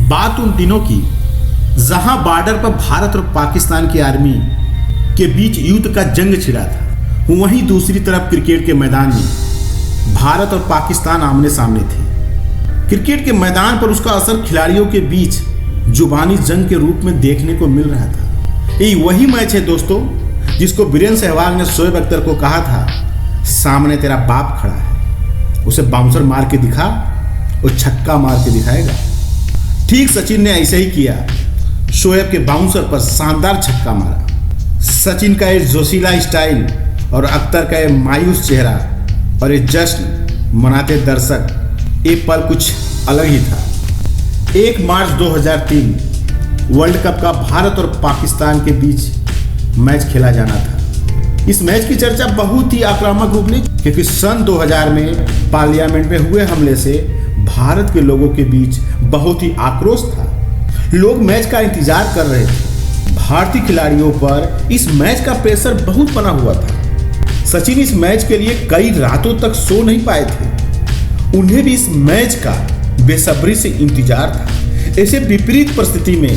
बात उन दिनों की जहां बॉर्डर पर भारत और पाकिस्तान की आर्मी के बीच युद्ध का जंग छिड़ा था। वहीं दूसरी तरफ क्रिकेट के मैदान में भारत और पाकिस्तान आमने सामने थे। क्रिकेट के मैदान पर उसका असर खिलाड़ियों के बीच जुबानी जंग के रूप में देखने को मिल रहा था। ये वही मैच है दोस्तों जिसको वीरेंद्र सहवाग ने शोएब अख्तर को कहा था, सामने तेरा बाप खड़ा है, उसे बाउंसर मार के दिखा, वो छक्का मार के दिखाएगा। ठीक सचिन ने ऐसे ही किया। शोएब के बाउंसर पर शानदार छक्का मारा। सचिन का ये जोशीला स्टाइल और अख्तर का ये मायूस चेहरा और ये जश्न मनाते दर्शक, ये पल कुछ अलग ही था। 1 मार्च 2003 वर्ल्ड कप का भारत और पाकिस्तान के बीच मैच खेला जाना था। इस मैच की चर्चा बहुत ही आक्रामक रूप ली क्योंकि सन 2000 में पार्लियामेंट में हुए हमले से भारत के लोगों के बीच बहुत ही आक्रोश था। लोग मैच का इंतजार कर रहे थे। भारतीय खिलाड़ियों पर इस मैच का प्रेशर बहुत बना हुआ था। सचिन इस मैच के लिए कई रातों तक सो नहीं पाए थे। उन्हें भी इस मैच का बेसब्री से इंतजार था। ऐसे विपरीत परिस्थिति में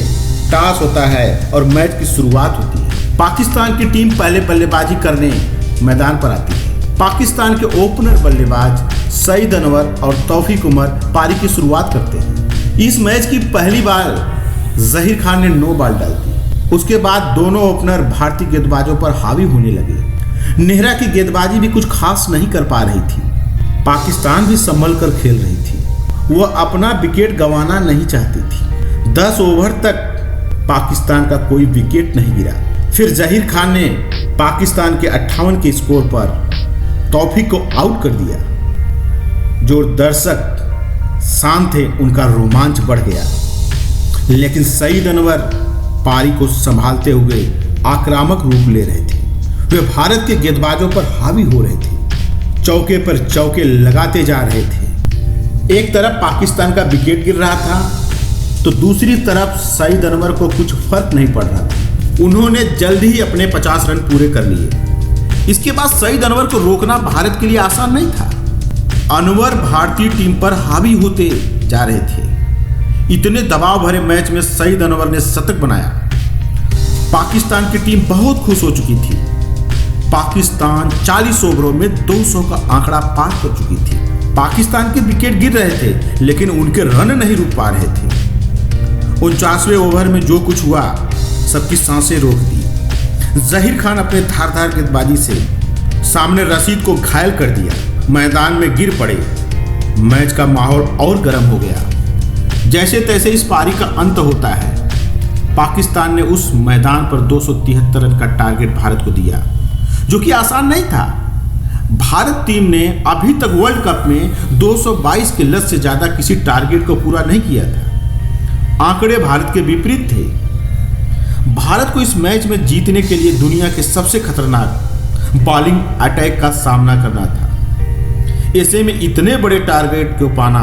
टॉस होता है और मैच की शुरुआत होती है। पाकिस्तान की टीम पहले बल्लेबाजी करने मैदान पर आती है। पाकिस्तान के ओपनर बल्लेबाज सईद अनवर और तौफीक उमर पारी की शुरुआत करते हैं। इस मैच की पहली बार जहीर खान ने 9 बॉल डाल दी। उसके बाद दोनों ओपनर भारतीय गेंदबाजों पर हावी होने लगे। नेहरा की गेंदबाजी भी कुछ खास नहीं कर पा रही थी। पाकिस्तान भी संभल कर खेल रही थी। वह अपना विकेट गंवाना नहीं चाहती थी। 10 ओवर तक पाकिस्तान का कोई विकेट नहीं गिरा। फिर जहीर खान ने पाकिस्तान के 58 के स्कोर पर तौफीक को आउट कर दिया। जो दर्शक शांत थे उनका रोमांच बढ़ गया। लेकिन सईद अनवर पारी को संभालते हुए आक्रामक रूप ले रहे थे। वे भारत के गेंदबाजों पर हावी हो रहे थे, चौके पर चौके लगाते जा रहे थे। एक तरफ पाकिस्तान का विकेट गिर रहा था तो दूसरी तरफ सईद अनवर को कुछ फर्क नहीं पड़ रहा था। उन्होंने जल्द ही अपने 50 रन पूरे कर लिए। इसके बाद सईद अनवर को रोकना भारत के लिए आसान नहीं था। अनवर भारतीय टीम पर हावी होते जा रहे थे। इतने दबाव भरे मैच में सईद अनवर ने शतक बनाया। पाकिस्तान की टीम बहुत खुश हो चुकी थी। पाकिस्तान 40 ओवरों में 200 का आंकड़ा पार कर चुकी थी। पाकिस्तान के विकेट गिर रहे थे लेकिन उनके रन नहीं रुक पा रहे थे। 49वें ओवर में जो कुछ हुआ सबकी सांसें रोक दी। जहीर खान अपने धारदार गेंदबाजी से सामने रशीद को घायल कर दिया। मैदान में गिर पड़े। मैच का माहौल और गर्म हो गया। जैसे तैसे इस पारी का अंत होता है। पाकिस्तान ने उस मैदान पर 273 रन का टारगेट भारत को दिया, जो कि आसान नहीं था। भारत टीम ने अभी तक वर्ल्ड कप में 222 के लक्ष्य से ज्यादा किसी टारगेट को पूरा नहीं किया था। आंकड़े भारत के विपरीत थे। भारत को इस मैच में जीतने के लिए दुनिया के सबसे खतरनाक बॉलिंग अटैक का सामना करना था। ऐसे में इतने बड़े टारगेट को पाना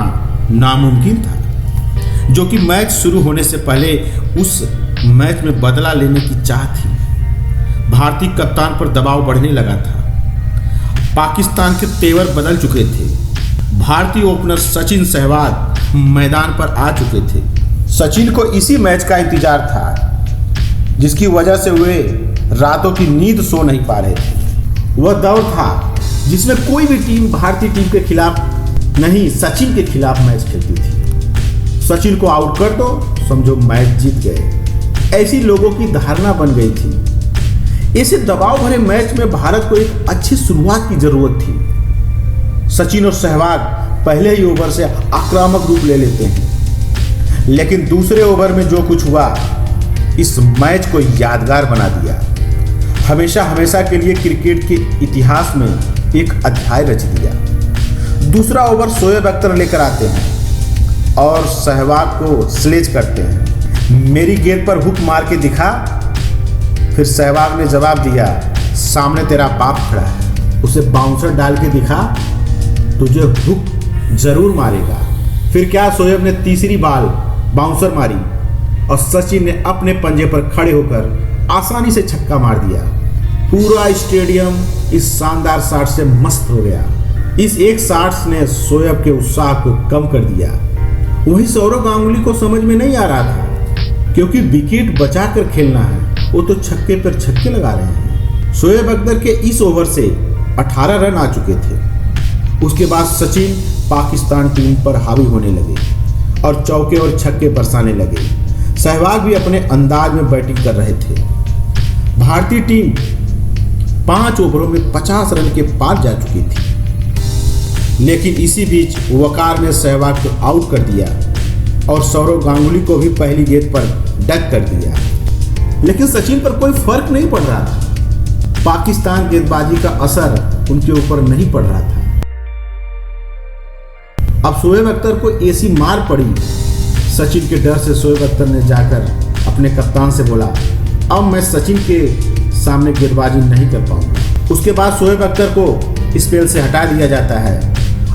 नामुमकिन था, जो कि मैच शुरू होने से पहले उस मैच में बदला लेने की चाह थी। भारतीय कप्तान पर दबाव बढ़ने लगा था। पाकिस्तान के तेवर बदल चुके थे। भारतीय ओपनर सचिन सहवाग मैदान पर आ चुके थे। सचिन को इसी मैच का इंतजार था, जिसकी वजह से वे रातों की नींद सो नहीं पा रहे थे। वह दौर था जिसमें कोई भी टीम भारतीय टीम के खिलाफ नहीं, सचिन के खिलाफ मैच खेलती थी। सचिन को आउट कर दो, समझो मैच जीत गए, ऐसी लोगों की धारणा बन गई थी। ऐसे दबाव भरे मैच में भारत को एक अच्छी शुरुआत की जरूरत थी। सचिन और सहवाग पहले ही ओवर से आक्रामक रूप ले लेते हैं, लेकिन दूसरे ओवर में जो कुछ हुआ इस मैच को यादगार बना दिया। हमेशा हमेशा के लिए क्रिकेट के इतिहास में एक अध्याय रच दिया। दूसरा ओवर शोएब अख्तर लेकर आते हैं और सहवाग को स्लेज करते हैं। मेरी गेंद पर हुक मार के दिखा। फिर सहवाग ने जवाब दिया, सामने तेरा बाप खड़ा है, उसे बाउंसर डाल के दिखा, तुझे हुक जरूर मारेगा। फिर क्या, शोएब ने तीसरी बॉल बाउंसर मारी और सचिन ने अपने पंजे पर खड़े होकर आसानी से छक्का मार दिया। पूरा स्टेडियम इस शानदार शॉट से मस्त हो गया। इस एक शॉट ने शोएब के उत्साह को कम कर दिया। वहीं सौरव गांगुली को समझ में नहीं आ रहा था, क्योंकि विकेट बचाकर खेलना है, वो तो छक्के पर छक्के लगा रहे हैं। शोएब अख्तर के इस ओवर से 18 रन आ चुके थे। उसके बाद सचिन पाकिस्तान टीम पर हावी होने लगे और चौके और छक्के बरसाने लगे। सहवाग भी अपने अंदाज में बैटिंग कर रहे थे। भारतीय टीम 5 ओवरों में 50 रन के पार जा चुकी थी, लेकिन इसी बीच वकार ने सहवाग को आउट कर दिया और सौरव गांगुली को भी पहली गेंद पर डक कर दिया। लेकिन सचिन पर कोई फर्क नहीं पड़ रहा था। पाकिस्तान गेंदबाजी का असर उनके ऊपर नहीं पड़ रहा था। अब शोएब अख्तर को ऐसी मार पड़ी, सचिन के डर से शोएब अख्तर ने जाकर अपने कप्तान से बोला, अब मैं सचिन के सामने गेंदबाजी नहीं कर पाऊंगा। उसके बाद शोएब अख्तर को स्पेल से हटा दिया जाता है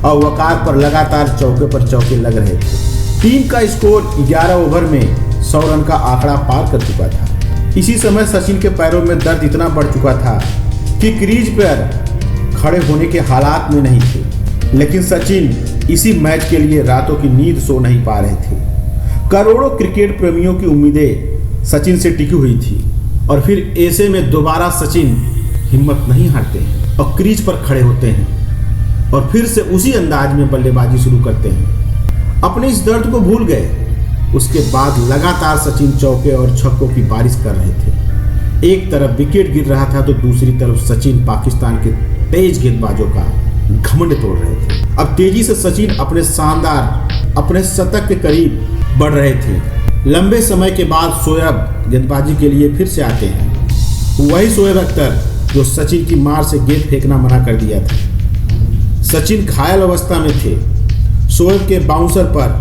और वकार पर लगातार चौके पर चौके लग रहे थे। टीम का स्कोर 11 ओवर में 100 रन का आंकड़ा पार कर चुका था। इसी समय सचिन के पैरों में दर्द इतना बढ़ चुका था कि क्रीज पर खड़े होने के हालात में नहीं थे। लेकिन सचिन इसी मैच के लिए रातों की नींद सो नहीं पा रहे थे। करोड़ों क्रिकेट प्रेमियों की उम्मीदें सचिन से टिकी हुई थी और फिर ऐसे में दोबारा सचिन हिम्मत नहीं हारते हैं और क्रीज पर खड़े होते हैं और फिर से उसी अंदाज में बल्लेबाजी शुरू करते हैं। अपने इस दर्द को भूल गए। उसके बाद लगातार सचिन चौके और छक्कों की बारिश कर रहे थे। एक तरफ विकेट गिर रहा था तो दूसरी तरफ सचिन पाकिस्तान के तेज गेंदबाजों का घमंड तोड़ रहे थे। अब तेजी से सचिन अपने शतक के करीब बढ़ रहे थे। लंबे समय के बाद शोएब गेंदबाजी के लिए फिर से आते हैं। वही शोएब अख्तर जो सचिन की मार से गेंद फेंकना मना कर दिया था। सचिन घायल अवस्था में थे। शोएब के बाउंसर पर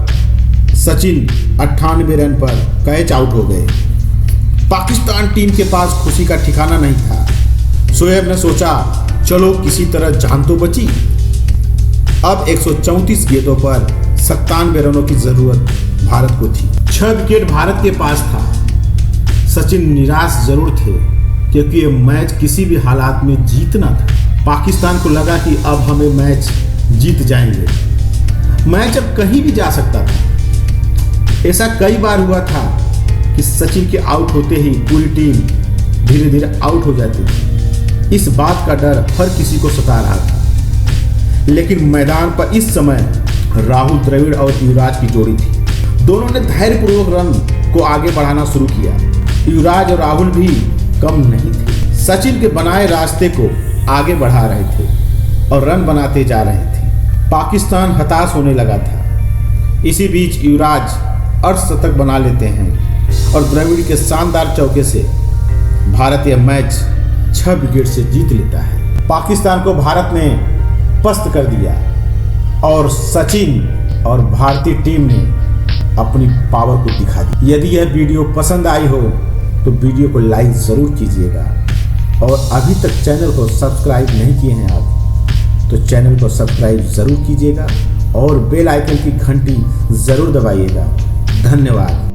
सचिन 98 रन पर कैच आउट हो गए। पाकिस्तान टीम के पास खुशी का ठिकाना नहीं था। शोएब ने सोचा, चलो किसी तरह जान तो बची। अब 134 गेंदों पर 97 रनों की जरूरत भारत को थी। 6 विकेट भारत के पास था। सचिन निराश जरूर थे, क्योंकि ये मैच किसी भी हालात में जीतना था। पाकिस्तान को लगा कि अब हमें मैच जीत जाएंगे। मैच अब कहीं भी जा सकता था। ऐसा कई बार हुआ था कि सचिन के आउट होते ही पूरी टीम धीरे धीरे आउट हो जाती थी। इस बात का डर हर किसी को सता रहा था। लेकिन मैदान पर इस समय राहुल द्रविड़ और युवराज की जोड़ी थी। दोनों ने धैर्यपूर्वक रन को आगे बढ़ाना शुरू किया। युवराज और राहुल भी कम नहीं थे। सचिन के बनाए रास्ते को आगे बढ़ा रहे थे और रन बनाते जा रहे थे। पाकिस्तान हताश होने लगा था। इसी बीच युवराज अर्धशतक बना लेते हैं और द्रविड़ के शानदार चौके से भारत यह मैच 6 विकेट से जीत लेता है। पाकिस्तान को भारत ने पस्त कर दिया और सचिन और भारतीय टीम ने अपनी पावर को दिखा दी। यदि यह वीडियो पसंद आई हो तो वीडियो को लाइक ज़रूर कीजिएगा और अभी तक चैनल को सब्सक्राइब नहीं किए हैं आप तो चैनल को सब्सक्राइब ज़रूर कीजिएगा और बेल आइकन की घंटी ज़रूर दबाइएगा। धन्यवाद।